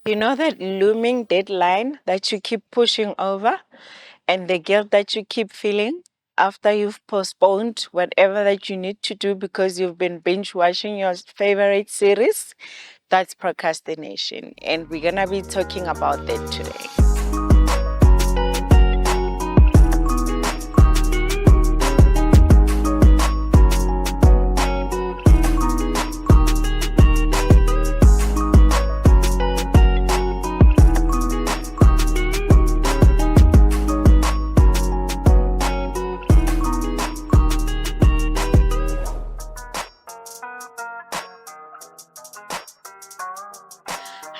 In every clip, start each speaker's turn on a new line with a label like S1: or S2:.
S1: You know that looming deadline that you keep pushing over and the guilt that you keep feeling after you've postponed whatever that you need to do because you've been binge watching your favorite series? That's procrastination. And we're going to be talking about that today.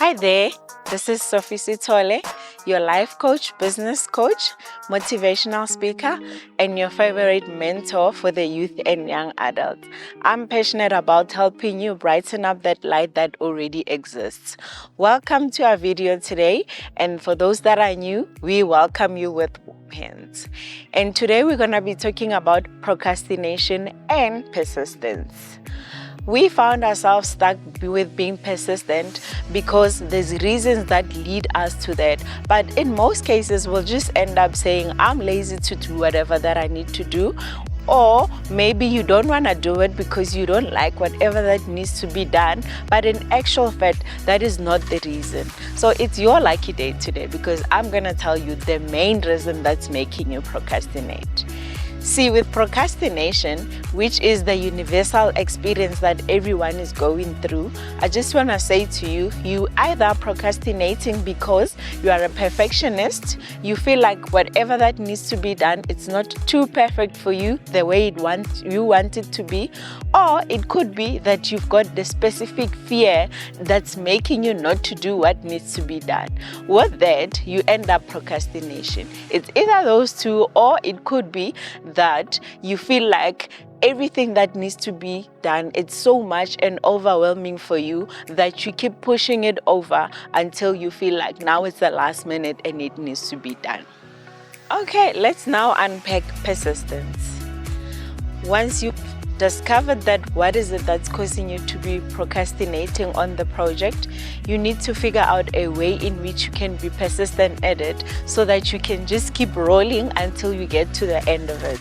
S1: Hi there, this is Sophie Sitole, your life coach, business coach, motivational speaker, and your favorite mentor for the youth and young adults. I'm passionate about helping you brighten up that light that already exists. Welcome to our video today, and for those that are new, we welcome you with warm hands. And today we're going to be talking about procrastination and persistence. We found ourselves stuck with being persistent because there's reasons that lead us to that. But in most cases, we'll just end up saying, I'm lazy to do whatever that I need to do. Or maybe you don't want to do it because you don't like whatever that needs to be done. But in actual fact, that is not the reason. So it's your lucky day today because I'm going to tell you the main reason that's making you procrastinate. See, with procrastination, which is the universal experience that everyone is going through, I just want to say to you, you either procrastinating because you are a perfectionist, you feel like whatever that needs to be done, it's not too perfect for you the way you want it to be, or it could be that you've got the specific fear that's making you not to do what needs to be done. With that, you end up procrastination. It's either those two, or it could be that you feel like everything that needs to be done, it's so much and overwhelming for you that you keep pushing it over until you feel like now it's the last minute and it needs to be done. Okay, let's now unpack persistence. Once you've discovered that what is it that's causing you to be procrastinating on the project, you need to figure out a way in which you can be persistent at it so that you can just keep rolling until you get to the end of it.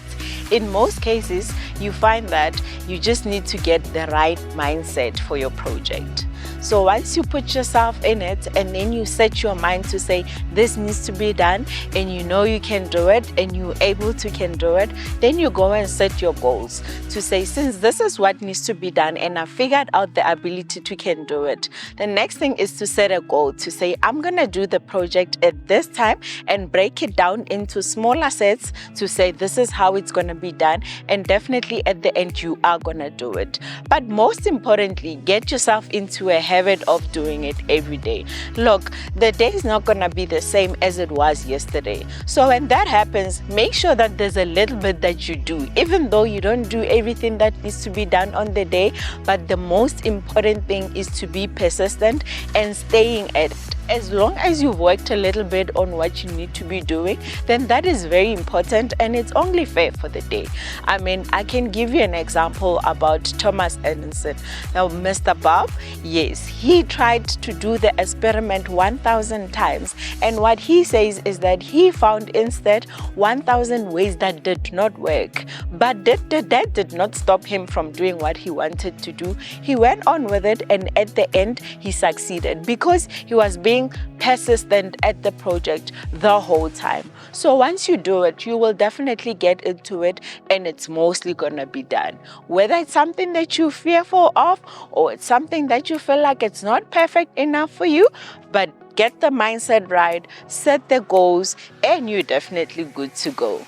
S1: In most cases, you find that you just need to get the right mindset for your project. So once you put yourself in it and then you set your mind to say this needs to be done and you know you can do it and you're able to can do it, then you go and set your goals to say, since this is what needs to be done and I figured out the ability to can do it, the next thing is to set a goal to say I'm gonna do the project at this time and break it down into smaller sets to say this is how it's gonna be done, and definitely at the end you are gonna do it. But most importantly, get yourself into a habit of doing it every day. Look, the day is not gonna be the same as it was yesterday. So when that happens, make sure that there's a little bit that you do, even though you don't do everything that needs to be done on the day. But the most important thing is to be persistent and staying at it. As long as you've worked a little bit on what you need to be doing, then that is very important and it's only fair for the day. I mean, I can give you an example about Thomas Edison. Now, Mr. Bob, yes, he tried to do the experiment 1,000 times, and what he says is that he found instead 1,000 ways that did not work. But that did not stop him from doing what he wanted to do. He went on with it, and at the end, he succeeded because he was being persistent at the project the whole time. So once you do it, you will definitely get into it and it's mostly gonna be done. Whether it's something that you're fearful of or it's something that you feel like it's not perfect enough for you, but get the mindset right, set the goals, and you're definitely good to go.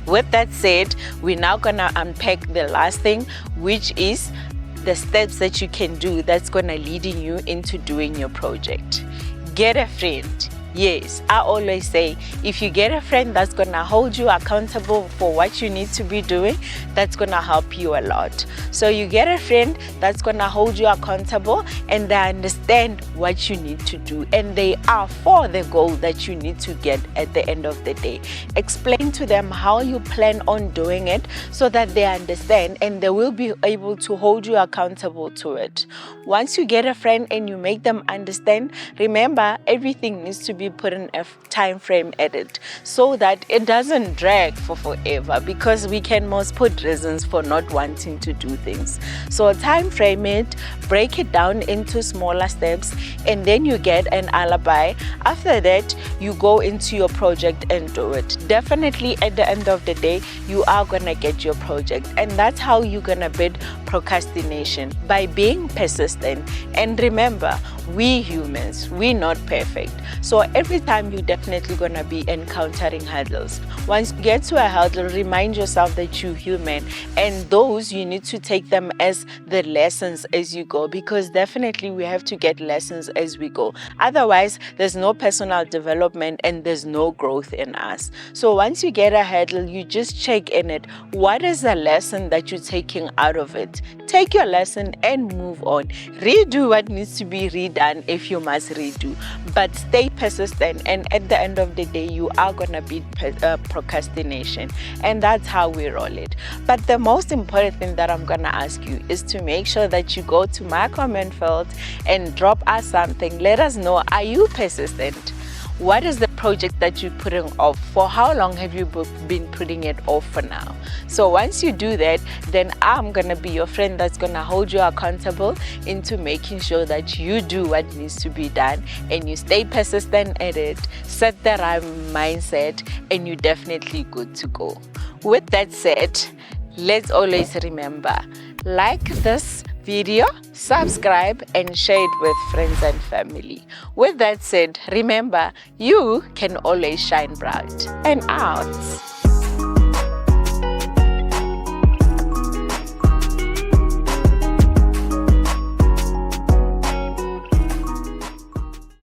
S1: With that said, we're now gonna unpack the last thing, which is the steps that you can do that's gonna lead you into doing your project. Get a friend. Yes, I always say, if you get a friend that's gonna hold you accountable for what you need to be doing, that's gonna help you a lot. So you get a friend that's gonna hold you accountable, and they understand what you need to do, and they are for the goal that you need to get at the end of the day. Explain to them how you plan on doing it so that they understand, and they will be able to hold you accountable to it. Once you get a friend and you make them understand, remember, everything needs to be put in a time frame edit so that it doesn't drag for forever, because we can most put reasons for not wanting to do things. So time frame it, break it down into smaller steps, and then you get an alibi. After that, you go into your project and do it. Definitely at the end of the day, you are gonna get your project, and that's how you're gonna beat procrastination, by being persistent. And remember, we humans, we're not perfect. So every time you're definitely gonna be encountering hurdles. Once you get to a hurdle, remind yourself that you're human, and those you need to take them as the lessons as you go, because definitely we have to get lessons as we go. Otherwise, there's no personal development and there's no growth in us. So once you get a hurdle, you just check in it. What is the lesson that you're taking out of it? Take your lesson and move on. Redo what needs to be redone if you must redo, but stay persistent, and at the end of the day, you are gonna beat procrastination, and that's how we roll it. But the most important thing that I'm gonna ask you is to make sure that you go to my comment field and drop us something. Let us know, are you persistent? What is the project that you're putting off? For how long have you been putting it off for now? So once you do that, then I'm gonna be your friend that's gonna hold you accountable into making sure that you do what needs to be done, and you stay persistent at it, set the right mindset, and you're definitely good to go. With that said, let's always remember, like this video, subscribe, and share it with friends and family. With that said, remember, you can always shine bright. And out.